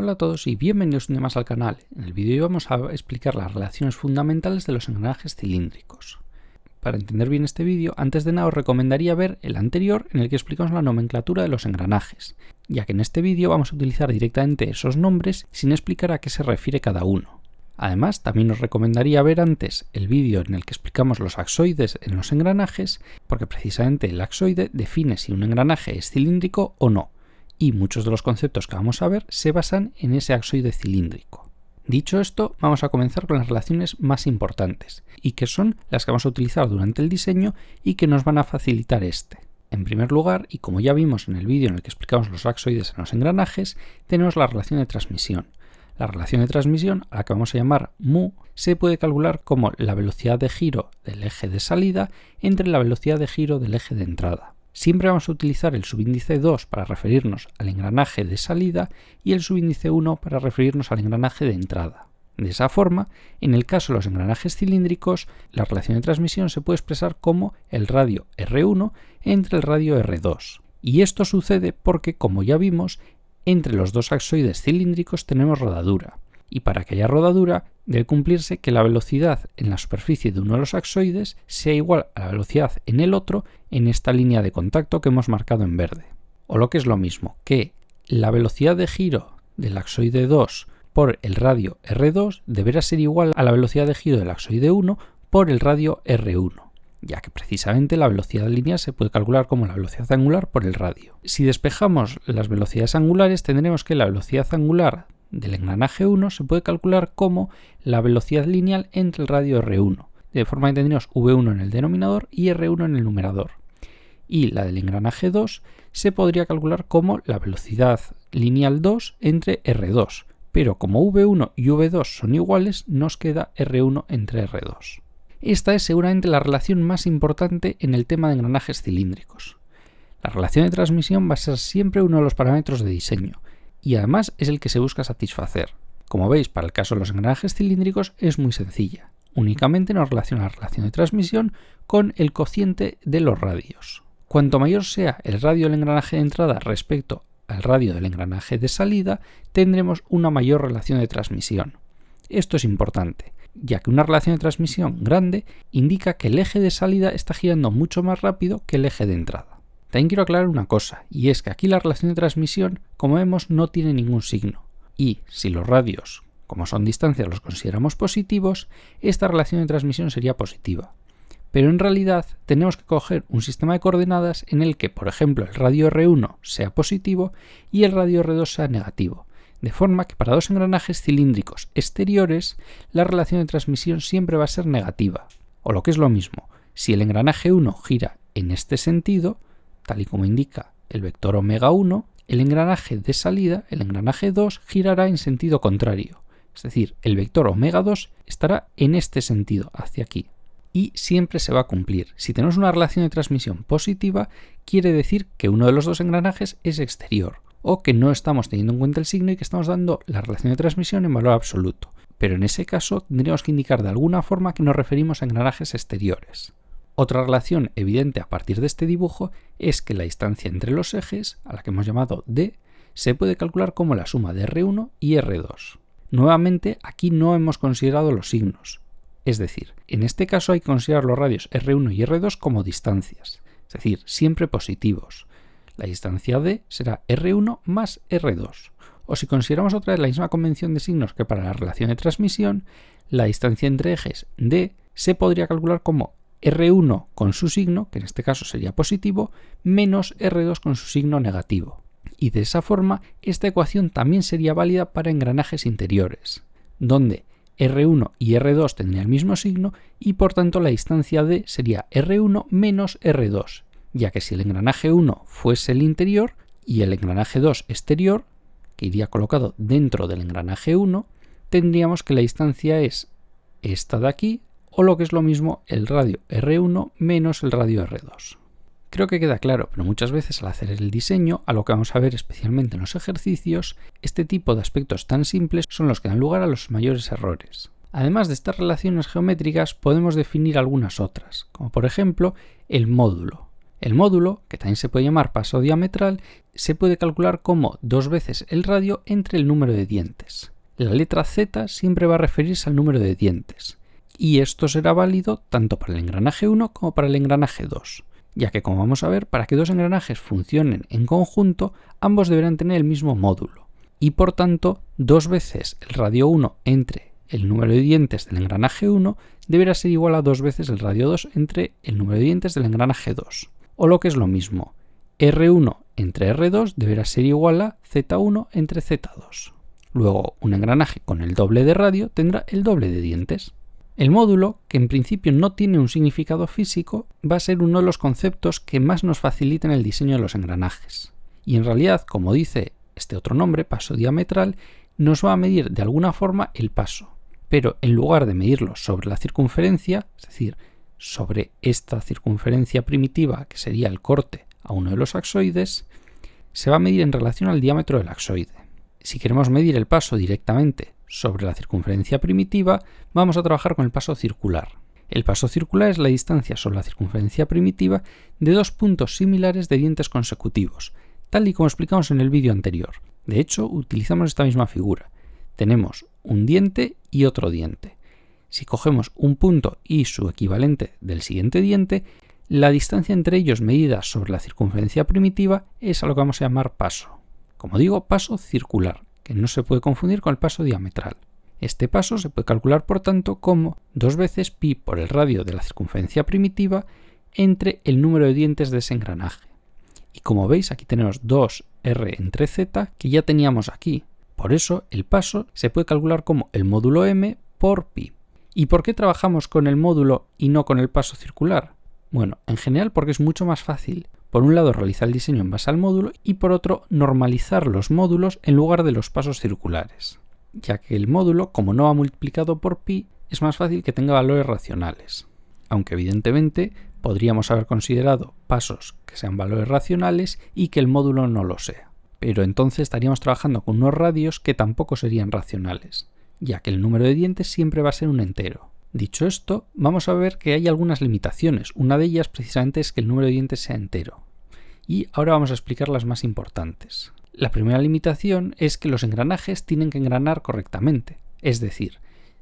Hola a todos y bienvenidos un día más al canal. En el vídeo de hoy vamos a explicar las relaciones fundamentales de los engranajes cilíndricos. Para entender bien este vídeo, antes de nada os recomendaría ver el anterior en el que explicamos la nomenclatura de los engranajes, ya que en este vídeo vamos a utilizar directamente esos nombres sin explicar a qué se refiere cada uno. Además, también os recomendaría ver antes el vídeo en el que explicamos los axoides en los engranajes, porque precisamente el axoide define si un engranaje es cilíndrico o no, y muchos de los conceptos que vamos a ver se basan en ese axoide cilíndrico. Dicho esto, vamos a comenzar con las relaciones más importantes, y que son las que vamos a utilizar durante el diseño y que nos van a facilitar este. En primer lugar, y como ya vimos en el vídeo en el que explicamos los axoides en los engranajes, tenemos la relación de transmisión. La relación de transmisión, a la que vamos a llamar mu, se puede calcular como la velocidad de giro del eje de salida entre la velocidad de giro del eje de entrada. Siempre vamos a utilizar el subíndice 2 para referirnos al engranaje de salida y el subíndice 1 para referirnos al engranaje de entrada. De esa forma, en el caso de los engranajes cilíndricos, la relación de transmisión se puede expresar como el radio R1 entre el radio R2. Y esto sucede porque, como ya vimos, entre los dos axoides cilíndricos tenemos rodadura. Y para que haya rodadura, debe cumplirse que la velocidad en la superficie de uno de los axoides sea igual a la velocidad en el otro en esta línea de contacto que hemos marcado en verde. O lo que es lo mismo, que la velocidad de giro del axoide 2 por el radio R2 deberá ser igual a la velocidad de giro del axoide 1 por el radio R1, ya que precisamente la velocidad lineal se puede calcular como la velocidad angular por el radio. Si despejamos las velocidades angulares, tendremos que la velocidad angular del engranaje 1 se puede calcular como la velocidad lineal entre el radio R1, de forma que tendríamos V1 en el denominador y R1 en el numerador. Y la del engranaje 2 se podría calcular como la velocidad lineal 2 entre R2, pero como V1 y V2 son iguales, nos queda R1 entre R2. Esta es seguramente la relación más importante en el tema de engranajes cilíndricos. La relación de transmisión va a ser siempre uno de los parámetros de diseño, y además es el que se busca satisfacer. Como veis, para el caso de los engranajes cilíndricos es muy sencilla. Únicamente nos relaciona la relación de transmisión con el cociente de los radios. Cuanto mayor sea el radio del engranaje de entrada respecto al radio del engranaje de salida, tendremos una mayor relación de transmisión. Esto es importante, ya que una relación de transmisión grande indica que el eje de salida está girando mucho más rápido que el eje de entrada. También quiero aclarar una cosa, y es que aquí la relación de transmisión, como vemos, no tiene ningún signo. Y si los radios, como son distancias, los consideramos positivos, esta relación de transmisión sería positiva. Pero en realidad tenemos que coger un sistema de coordenadas en el que, por ejemplo, el radio R1 sea positivo y el radio R2 sea negativo. De forma que para dos engranajes cilíndricos exteriores, la relación de transmisión siempre va a ser negativa. O lo que es lo mismo, si el engranaje 1 gira en este sentido, tal y como indica el vector omega 1, el engranaje de salida, el engranaje 2, girará en sentido contrario. Es decir, el vector omega 2 estará en este sentido, hacia aquí. Y siempre se va a cumplir. Si tenemos una relación de transmisión positiva, quiere decir que uno de los dos engranajes es exterior, o que no estamos teniendo en cuenta el signo y que estamos dando la relación de transmisión en valor absoluto. Pero en ese caso tendríamos que indicar de alguna forma que nos referimos a engranajes exteriores. Otra relación evidente a partir de este dibujo es que la distancia entre los ejes, a la que hemos llamado D, se puede calcular como la suma de R1 y R2. Nuevamente, aquí no hemos considerado los signos. Es decir, en este caso hay que considerar los radios R1 y R2 como distancias, es decir, siempre positivos. La distancia D será R1 más R2. O si consideramos otra vez la misma convención de signos que para la relación de transmisión, la distancia entre ejes D se podría calcular como R1 con su signo, que en este caso sería positivo, menos R2 con su signo negativo. Y de esa forma, esta ecuación también sería válida para engranajes interiores, donde R1 y R2 tendrían el mismo signo y por tanto la distancia D sería R1 menos R2, ya que si el engranaje 1 fuese el interior y el engranaje 2 exterior, que iría colocado dentro del engranaje 1, tendríamos que la distancia es esta de aquí, o lo que es lo mismo el radio R1 menos el radio R2. Creo que queda claro, pero muchas veces al hacer el diseño, a lo que vamos a ver especialmente en los ejercicios, este tipo de aspectos tan simples son los que dan lugar a los mayores errores. Además de estas relaciones geométricas, podemos definir algunas otras, como por ejemplo el módulo. El módulo, que también se puede llamar paso diametral, se puede calcular como 2 veces el radio entre el número de dientes. La letra Z siempre va a referirse al número de dientes, y esto será válido tanto para el engranaje 1 como para el engranaje 2, ya que, como vamos a ver, para que dos engranajes funcionen en conjunto, ambos deberán tener el mismo módulo, y por tanto 2 veces el radio 1 entre el número de dientes del engranaje 1 deberá ser igual a 2 veces el radio 2 entre el número de dientes del engranaje 2. O lo que es lo mismo, R1 entre R2 deberá ser igual a Z1 entre Z2. Luego, un engranaje con el doble de radio tendrá el doble de dientes. El módulo, que en principio no tiene un significado físico, va a ser uno de los conceptos que más nos facilitan el diseño de los engranajes. Y en realidad, como dice este otro nombre, paso diametral, nos va a medir de alguna forma el paso. Pero en lugar de medirlo sobre la circunferencia, es decir, sobre esta circunferencia primitiva, que sería el corte a uno de los axoides, se va a medir en relación al diámetro del axoide. Si queremos medir el paso directamente sobre la circunferencia primitiva, vamos a trabajar con el paso circular. El paso circular es la distancia sobre la circunferencia primitiva de dos puntos similares de dientes consecutivos, tal y como explicamos en el vídeo anterior. De hecho, utilizamos esta misma figura. Tenemos un diente y otro diente. Si cogemos un punto y su equivalente del siguiente diente, la distancia entre ellos medida sobre la circunferencia primitiva es a lo que vamos a llamar paso. Como digo, paso circular, que no se puede confundir con el paso diametral. Este paso se puede calcular, por tanto, como 2 veces pi por el radio de la circunferencia primitiva entre el número de dientes de ese engranaje. Y como veis, aquí tenemos 2r entre z, que ya teníamos aquí. Por eso, el paso se puede calcular como el módulo m por pi. ¿Y por qué trabajamos con el módulo y no con el paso circular? Bueno, en general porque es mucho más fácil, por un lado, realizar el diseño en base al módulo y por otro, normalizar los módulos en lugar de los pasos circulares, ya que el módulo, como no va multiplicado por pi, es más fácil que tenga valores racionales. Aunque evidentemente podríamos haber considerado pasos que sean valores racionales y que el módulo no lo sea. Pero entonces estaríamos trabajando con unos radios que tampoco serían racionales, ya que el número de dientes siempre va a ser un entero. Dicho esto, vamos a ver que hay algunas limitaciones. Una de ellas precisamente es que el número de dientes sea entero. Y ahora vamos a explicar las más importantes. La primera limitación es que los engranajes tienen que engranar correctamente. Es decir,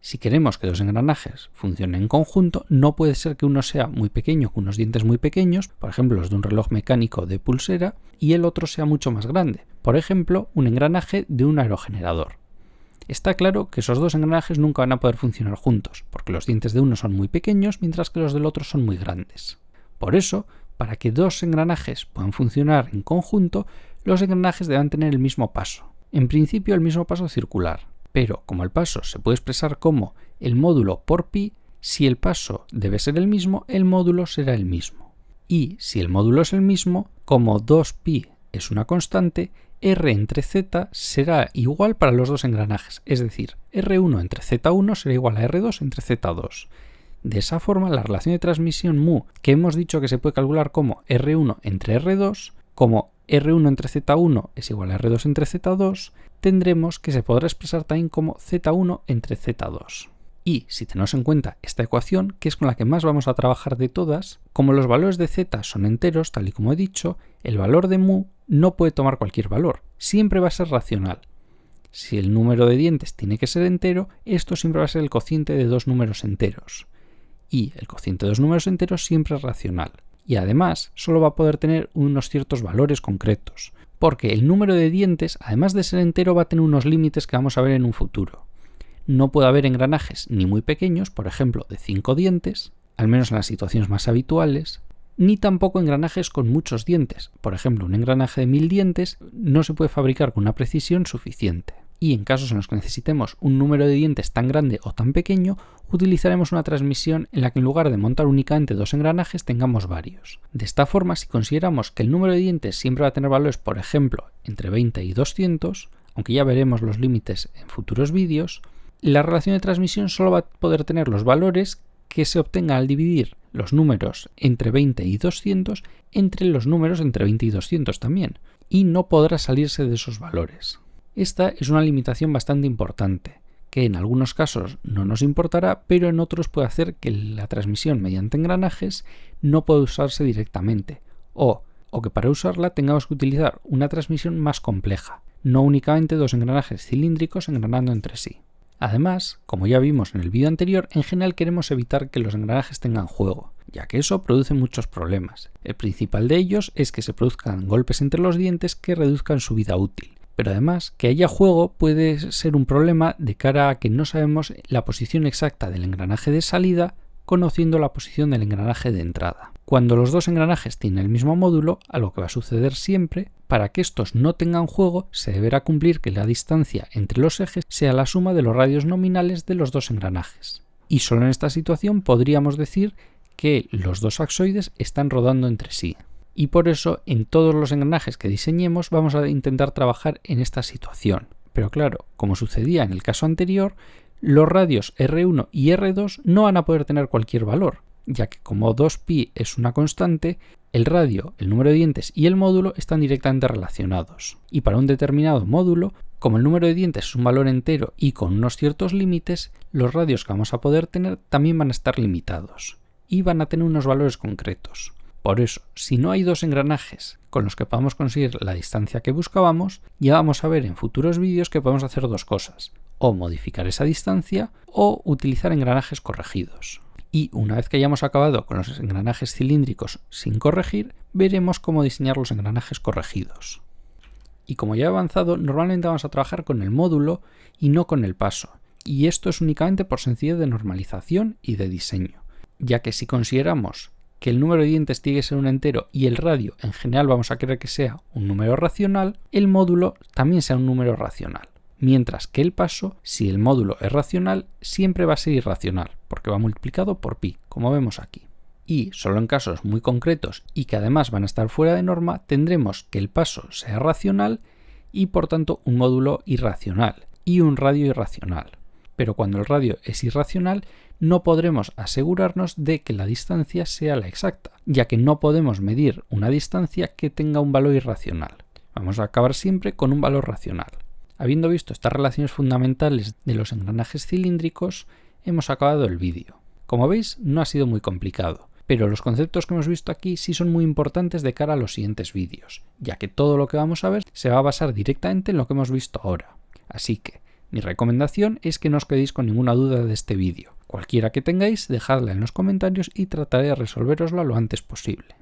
si queremos que dos engranajes funcionen en conjunto, no puede ser que uno sea muy pequeño, con unos dientes muy pequeños, por ejemplo los de un reloj mecánico de pulsera, y el otro sea mucho más grande, por ejemplo un engranaje de un aerogenerador. Está claro que esos dos engranajes nunca van a poder funcionar juntos, porque los dientes de uno son muy pequeños mientras que los del otro son muy grandes. Por eso, para que dos engranajes puedan funcionar en conjunto, los engranajes deben tener el mismo paso. En principio el mismo paso circular, pero como el paso se puede expresar como el módulo por pi, si el paso debe ser el mismo, el módulo será el mismo. Y si el módulo es el mismo, como 2pi es una constante, R entre Z será igual para los dos engranajes, es decir, R1 entre Z1 será igual a R2 entre Z2. De esa forma, la relación de transmisión mu, que hemos dicho que se puede calcular como R1 entre R2, como R1 entre Z1 es igual a R2 entre Z2, tendremos que se podrá expresar también como Z1 entre Z2. Y si tenemos en cuenta esta ecuación, que es con la que más vamos a trabajar de todas, como los valores de Z son enteros, tal y como he dicho, el valor de mu no puede tomar cualquier valor, siempre va a ser racional. Si el número de dientes tiene que ser entero, esto siempre va a ser el cociente de dos números enteros. Y el cociente de dos números enteros siempre es racional. Y además, solo va a poder tener unos ciertos valores concretos, porque el número de dientes, además de ser entero, va a tener unos límites que vamos a ver en un futuro. No puede haber engranajes ni muy pequeños, por ejemplo, de 5 dientes, al menos en las situaciones más habituales, ni tampoco engranajes con muchos dientes. Por ejemplo, un engranaje de 1000 dientes no se puede fabricar con una precisión suficiente. Y en casos en los que necesitemos un número de dientes tan grande o tan pequeño, utilizaremos una transmisión en la que en lugar de montar únicamente dos engranajes tengamos varios. De esta forma, si consideramos que el número de dientes siempre va a tener valores, por ejemplo, entre 20 y 200, aunque ya veremos los límites en futuros vídeos, la relación de transmisión solo va a poder tener los valores que se obtengan al dividir los números entre 20 y 200 entre los números entre 20 y 200 también, y no podrá salirse de esos valores. Esta es una limitación bastante importante, que en algunos casos no nos importará, pero en otros puede hacer que la transmisión mediante engranajes no pueda usarse directamente, o que para usarla tengamos que utilizar una transmisión más compleja, no únicamente dos engranajes cilíndricos engranando entre sí. Además, como ya vimos en el vídeo anterior, en general queremos evitar que los engranajes tengan juego, ya que eso produce muchos problemas. El principal de ellos es que se produzcan golpes entre los dientes que reduzcan su vida útil. Pero además, que haya juego puede ser un problema de cara a que no sabemos la posición exacta del engranaje de salida conociendo la posición del engranaje de entrada. Cuando los dos engranajes tienen el mismo módulo, algo que va a suceder siempre, para que estos no tengan juego se deberá cumplir que la distancia entre los ejes sea la suma de los radios nominales de los dos engranajes. Y solo en esta situación podríamos decir que los dos axoides están rodando entre sí. Y por eso en todos los engranajes que diseñemos vamos a intentar trabajar en esta situación. Pero claro, como sucedía en el caso anterior, los radios R1 y R2 no van a poder tener cualquier valor, ya que como 2pi es una constante, el radio, el número de dientes y el módulo están directamente relacionados. Y para un determinado módulo, como el número de dientes es un valor entero y con unos ciertos límites, los radios que vamos a poder tener también van a estar limitados y van a tener unos valores concretos. Por eso, si no hay dos engranajes con los que podamos conseguir la distancia que buscábamos, ya vamos a ver en futuros vídeos que podemos hacer dos cosas, o modificar esa distancia o utilizar engranajes corregidos. Y una vez que hayamos acabado con los engranajes cilíndricos sin corregir, veremos cómo diseñar los engranajes corregidos. Y como ya he avanzado, normalmente vamos a trabajar con el módulo y no con el paso. Y esto es únicamente por sencillez de normalización y de diseño, ya que si consideramos que el número de dientes tiene que ser un entero y el radio en general vamos a querer que sea un número racional, el módulo también sea un número racional. Mientras que el paso, si el módulo es racional, siempre va a ser irracional, porque va multiplicado por pi, como vemos aquí. Y solo en casos muy concretos y que además van a estar fuera de norma, tendremos que el paso sea racional y por tanto un módulo irracional y un radio irracional. Pero cuando el radio es irracional, no podremos asegurarnos de que la distancia sea la exacta, ya que no podemos medir una distancia que tenga un valor irracional. Vamos a acabar siempre con un valor racional. Habiendo visto estas relaciones fundamentales de los engranajes cilíndricos, hemos acabado el vídeo. Como veis, no ha sido muy complicado, pero los conceptos que hemos visto aquí sí son muy importantes de cara a los siguientes vídeos, ya que todo lo que vamos a ver se va a basar directamente en lo que hemos visto ahora. Así que, mi recomendación es que no os quedéis con ninguna duda de este vídeo. Cualquiera que tengáis, dejadla en los comentarios y trataré de resolverosla lo antes posible.